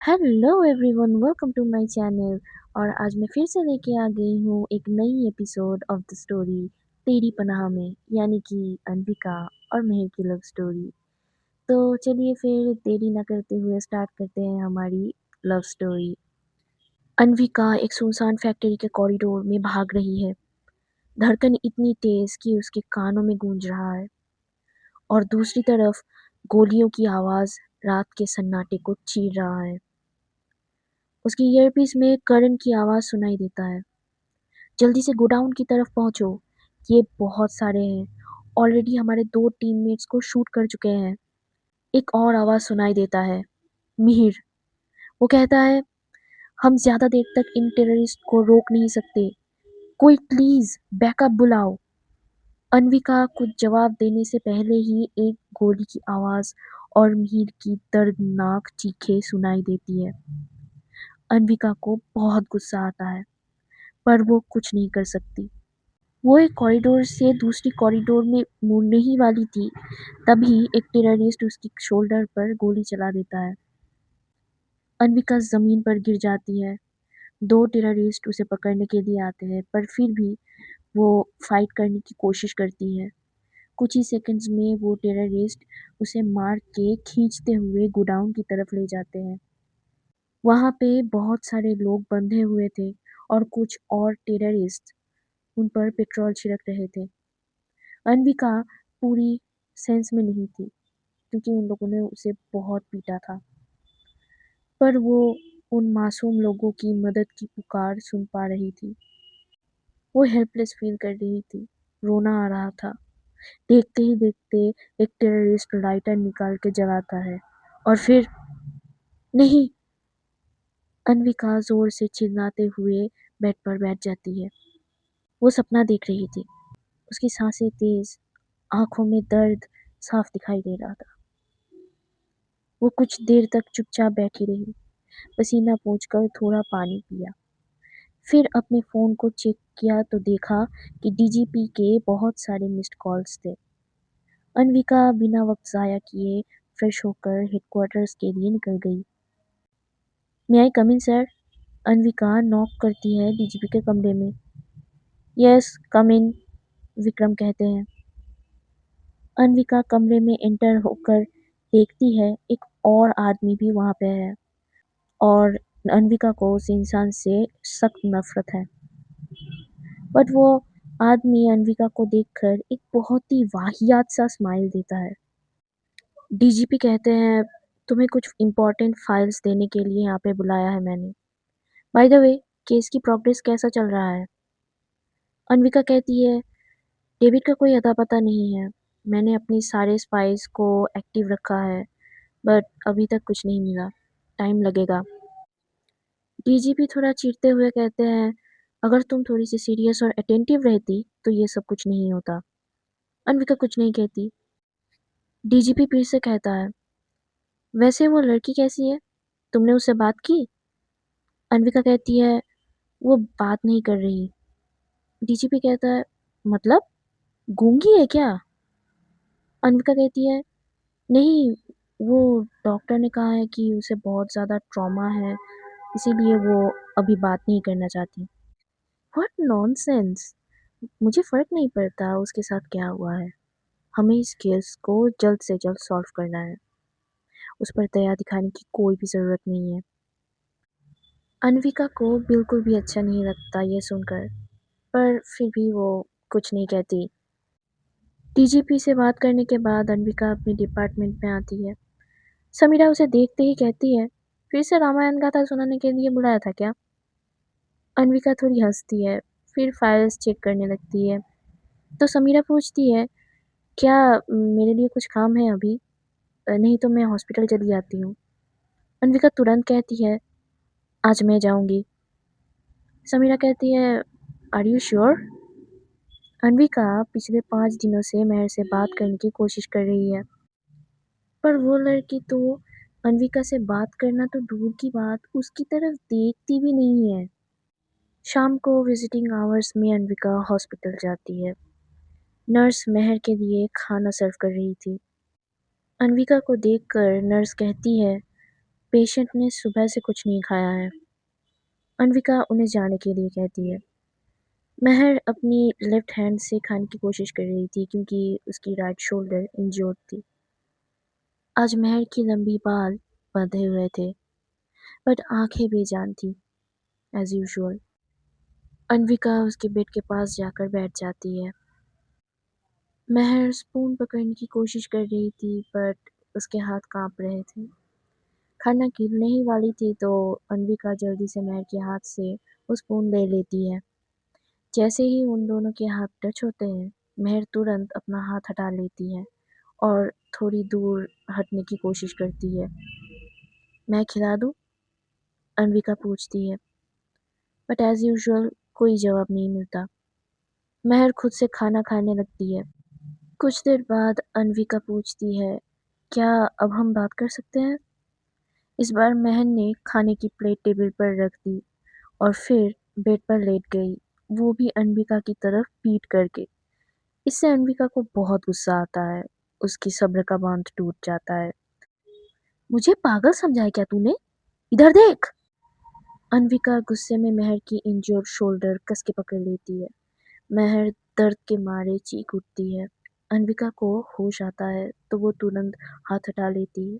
Hello everyone, welcome to my channel. और आज मैं फिर से लेके आ गई हूँ एक नई एपिसोड ऑफ द स्टोरी तेरी पनाह में, यानी कि अनविका और मेहर की लव स्टोरी। तो चलिए फिर देरी ना करते हुए स्टार्ट करते हैं हमारी लव स्टोरी। अनविका एक सुनसान फैक्ट्री के कॉरिडोर में भाग रही है। धड़कन इतनी तेज कि उसके कानों में गूंज रहा है, और दूसरी तरफ गोलियों की आवाज रात के सन्नाटे को चीर रहा है। उसकी ईयरपीस में करंट की आवाज़ सुनाई देता है। जल्दी से गोडाउन की तरफ पहुंचो, ये बहुत सारे हैं। ऑलरेडी हमारे 2 टीममेट्स को शूट कर चुके हैं। एक और आवाज़ सुनाई देता है, मिहिर। वो कहता है, हम ज़्यादा देर तक इन टेररिस्ट को रोक नहीं सकते। कोई प्लीज़ बैकअप बुलाओ। अनविका कुछ जवाब देने से पहले ही एक गोली की आवाज़ और मिहिर की दर्दनाक चीखें सुनाई देती है। अनविका को बहुत गुस्सा आता है, पर वो कुछ नहीं कर सकती। वो एक कॉरिडोर से दूसरी कॉरिडोर में मुड़ने ही वाली थी, तभी एक टेररिस्ट उसकी शोल्डर पर गोली चला देता है। अनविका जमीन पर गिर जाती है। 2 टेररिस्ट उसे पकड़ने के लिए आते हैं, पर फिर भी वो फाइट करने की कोशिश करती है। कुछ ही सेकंड्स में वो टेररिस्ट उसे मार के खींचते हुए गोडाउन की तरफ ले जाते हैं। वहाँ पे बहुत सारे लोग बंधे हुए थे, और कुछ और टेररिस्ट उन पर पेट्रोल छिड़क रहे थे। अनविका पूरी सेंस में नहीं थी, क्योंकि उन लोगों ने उसे बहुत पीटा था, पर वो उन मासूम लोगों की मदद की पुकार सुन पा रही थी। वो हेल्पलेस फील कर रही थी, रोना आ रहा था। देखते ही देखते एक टेररिस्ट लाइटर निकाल के जलाता है, और फिर नहीं, अनविका जोर से चिल्लाते हुए बेड पर बैठ जाती है। वो सपना देख रही थी। उसकी सांसें तेज, आंखों में दर्द साफ दिखाई दे रहा था। वो कुछ देर तक चुपचाप बैठी रही, पसीना पोंछकर थोड़ा पानी पिया। फिर अपने फ़ोन को चेक किया तो देखा कि डीजीपी के बहुत सारे मिस्ड कॉल्स थे। अनविका बिना वक्त ज़ाया किए फ्रेश होकर हेडक्वार्टर्स के लिए निकल गई। मे आई कम इन सर? अनविका नॉक करती है डीजीपी के कमरे में। यस कम इन, विक्रम कहते हैं। अनविका कमरे में एंटर होकर देखती है एक और आदमी भी वहाँ पे है, और अनविका को उस इंसान से सख्त नफरत है। बट वो आदमी अनविका को देखकर एक बहुत ही वाहियात सा स्माइल देता है। डीजीपी कहते हैं, तुम्हें कुछ इम्पोर्टेंट फाइल्स देने के लिए यहाँ पे बुलाया है मैंने। बाय द वे, केस की प्रोग्रेस कैसा चल रहा है? अनविका कहती है, डेविड का कोई अता पता नहीं है। मैंने अपनी सारे स्पाइस को एक्टिव रखा है, बट अभी तक कुछ नहीं मिला। टाइम लगेगा। डीजीपी थोड़ा चीरते हुए कहते हैं, अगर तुम थोड़ी सी सीरियस और अटेंटिव रहती तो ये सब कुछ नहीं होता। अनविका कुछ नहीं कहती। डीजीपी फिर से कहता है, वैसे वो लड़की कैसी है? तुमने उससे बात की? अनविका कहती है, वो बात नहीं कर रही। डीजीपी कहता है, मतलब गूंगी है क्या? अनविका कहती है, नहीं, वो डॉक्टर ने कहा है कि उसे बहुत ज़्यादा ट्रॉमा है, इसीलिए वो अभी बात नहीं करना चाहती। What nonsense! मुझे फ़र्क नहीं पड़ता उसके साथ क्या हुआ है। हमें इस केस को जल्द से जल्द सॉल्व करना है। उस पर दया दिखाने की कोई भी ज़रूरत नहीं है। अनविका को बिल्कुल भी अच्छा नहीं लगता ये सुनकर, पर फिर भी वो कुछ नहीं कहती। डीजीपी से बात करने के बाद अनविका अपने डिपार्टमेंट में आती है। समीरा उसे देखते ही कहती है, फिर से रामायण गाथा सुनाने के लिए बुलाया था क्या? अनविका थोड़ी हंसती है, फिर फाइल्स चेक करने लगती है। तो समीरा पूछती है, क्या मेरे लिए कुछ काम है अभी? नहीं तो मैं हॉस्पिटल चली जाती हूँ। अनविका तुरंत कहती है, आज मैं जाऊँगी। समीरा कहती है, आर यू श्योर? अनविका पिछले 5 दिनों से मेहर से बात करने की कोशिश कर रही है, पर वो लड़की तो अनविका से बात करना तो दूर की बात, उसकी तरफ देखती भी नहीं है। शाम को विजिटिंग आवर्स में अनविका हॉस्पिटल जाती है। नर्स मेहर के लिए खाना सर्व कर रही थी। अनविका को देखकर नर्स कहती है, पेशेंट ने सुबह से कुछ नहीं खाया है। अन्विका उन्हें जाने के लिए कहती है। महर अपनी लेफ्ट हैंड से खाने की कोशिश कर रही थी क्योंकि उसकी राइट शोल्डर इंजर्ड थी। आज महर की लंबी बाल बंधे हुए थे, बट आंखें बेजान थी, एज यूजुअल। अन्विका उसके बेड के पास जाकर बैठ जाती है। महर स्पून पकड़ने की कोशिश कर रही थी, बट उसके हाथ कांप रहे थे। खाना गिरने ही वाली थी तो अन्विका जल्दी से महर के हाथ से वो स्पून ले लेती है। जैसे ही उन दोनों के हाथ टच होते हैं, महर तुरंत अपना हाथ हटा लेती है और थोड़ी दूर हटने की कोशिश करती है। मैं खिला दूँ? अन्विका पूछती है, बट एज़ यूजुअल कोई जवाब नहीं मिलता। महर खुद से खाना खाने लगती है। कुछ देर बाद अन्विका पूछती है, क्या अब हम बात कर सकते हैं? इस बार महर ने खाने की प्लेट टेबल पर रख दी और फिर बेड पर लेट गई, वो भी अन्विका की तरफ पीठ करके। इससे अन्विका को बहुत गुस्सा आता है। उसकी सब्र का बांध टूट जाता है। मुझे पागल समझा है क्या तूने? इधर देख! अन्विका गुस्से में महर की इंज्योर्ड शोल्डर कस के पकड़ लेती है। महर दर्द के मारे चीख उठती है। अन्विका को होश आता है तो वो तुरंत हाथ हटा लेती है।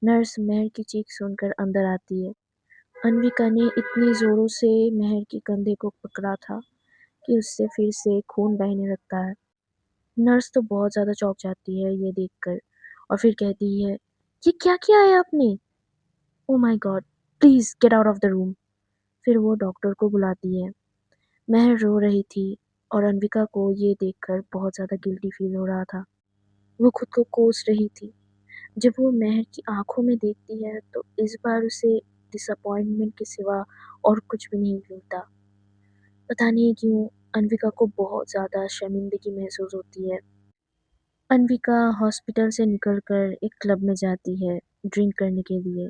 नर्स महर की चीख सुनकर अंदर आती है। अन्विका ने इतनी जोरों से महर के कंधे को पकड़ा था कि उससे फिर से खून बहने लगता है। नर्स तो बहुत ज़्यादा चौंक जाती है ये देखकर और फिर कहती है, ये क्या किया है आपने? Oh my God! Please get out of the room. फिर वो डॉक्टर को बुलाती है। महर रो रही थी और अन्विका को ये देखकर बहुत ज़्यादा गिल्टी फील हो रहा था। वो खुद को कोस रही थी। जब वो महर की आँखों में देखती है तो इस बार उसे डिसअपॉइंटमेंट के सिवा और कुछ भी नहीं मिलता। पता नहीं क्यों अन्विका को बहुत ज़्यादा शर्मिंदगी महसूस होती है। अन्विका हॉस्पिटल से निकलकर एक क्लब में जाती है ड्रिंक करने के लिए।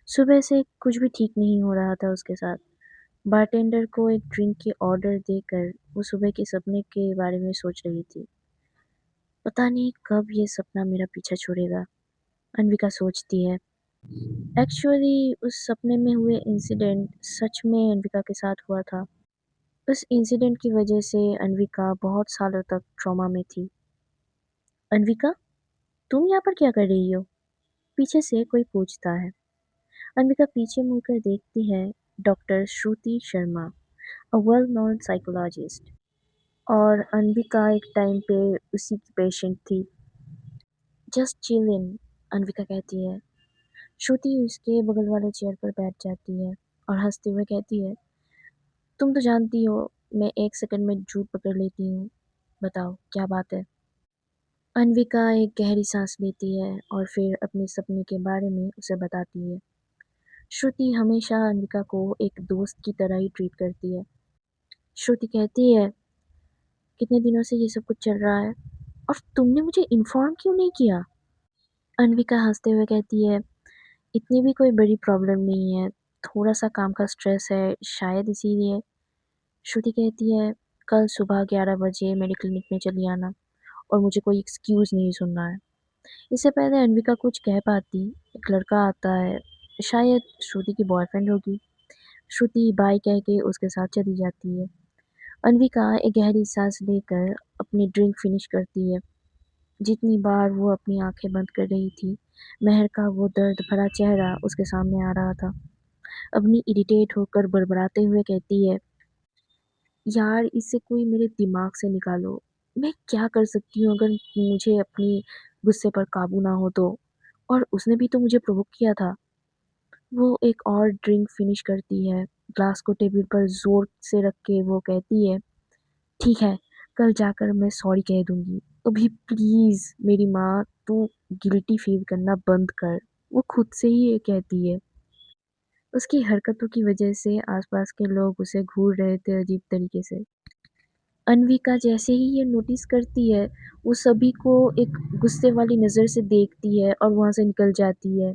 सुबह से कुछ भी ठीक नहीं हो रहा था उसके साथ। बारटेंडर को एक ड्रिंक की ऑर्डर देकर वो सुबह के सपने के बारे में सोच रही थी। पता नहीं कब ये सपना मेरा पीछा छोड़ेगा, अन्विका सोचती है। एक्चुअली उस सपने में हुए इंसिडेंट सच में अन्विका के साथ हुआ था। उस इंसिडेंट की वजह से अन्विका बहुत सालों तक ट्रॉमा में थी। अन्विका, तुम यहाँ पर क्या कर रही हो? पीछे से कोई पूछता है। अन्विका पीछे मुड़कर देखती है। Doctor Shruti Sharma, a well known psychologist, और अन्विका एक टाइम पे उसी की पेशेंट थी। जस्ट चिल इन, अन्विका कहती है। श्रुति उसके बगल वाले चेयर पर बैठ जाती है और हंसते हुए कहती है, तुम तो जानती हो मैं एक सेकंड में झूठ पकड़ लेती हूँ। बताओ क्या बात है? अन्विका एक गहरी सांस लेती है और फिर अपने सपने के बारे में उसे बताती है। श्रुति हमेशा अन्विका को एक दोस्त की तरह ही ट्रीट करती है। श्रुति कहती है, कितने दिनों से ये सब कुछ चल रहा है और तुमने मुझे इन्फॉर्म क्यों नहीं किया? अन्विका हंसते हुए कहती है, इतनी भी कोई बड़ी प्रॉब्लम नहीं है, थोड़ा सा काम का स्ट्रेस है शायद इसीलिए। श्रुति कहती है, कल सुबह 11 बजे मेरे क्लिनिक में चली आना और मुझे कोई एक्सक्यूज़ नहीं सुनना है। इससे पहले अन्विका कुछ कह पाती, एक लड़का आता है, शायद श्रुति की बॉयफ्रेंड होगी। श्रुति बाय कह के उसके साथ चली जाती है। अन्विका एक गहरी सांस लेकर अपनी ड्रिंक फिनिश करती है। जितनी बार वो अपनी आंखें बंद कर रही थी, महर का वो दर्द भरा चेहरा उसके सामने आ रहा था। अपनी इरिटेट होकर बड़बड़ाते हुए कहती है, यार इसे कोई मेरे दिमाग से निकालो। मैं क्या कर सकती हूँ अगर मुझे अपनी गुस्से पर काबू ना हो तो? और उसने भी तो मुझे प्रोवोक किया था। वो एक और ड्रिंक फिनिश करती है। ग्लास को टेबल पर ज़ोर से रख के वो कहती है, ठीक है, कल जाकर मैं सॉरी कह दूँगी। अभी प्लीज़ मेरी माँ तू गिल्टी फ़ील करना बंद कर। वो खुद से ही ये कहती है। उसकी हरकतों की वजह से आस-पास के लोग उसे घूर रहे थे अजीब तरीके से। अन्विका जैसे ही ये नोटिस करती है, वो सभी को एक गुस्से वाली नज़र से देखती है और वहाँ से निकल जाती है।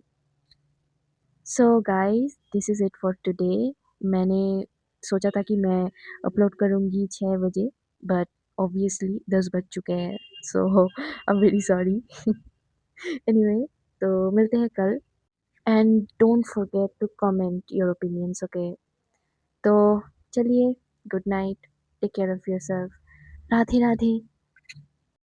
So guys this is it for today. मैंने सोचा था कि मैं अपलोड करूँगी 6 बजे, बट ऑब्वियसली 10 बज चुके हैं। So I am very sorry. Anyway, तो मिलते हैं कल। And don't forget to comment your opinions, okay? तो चलिए, good night, take care of yourself, Radhe Radhe.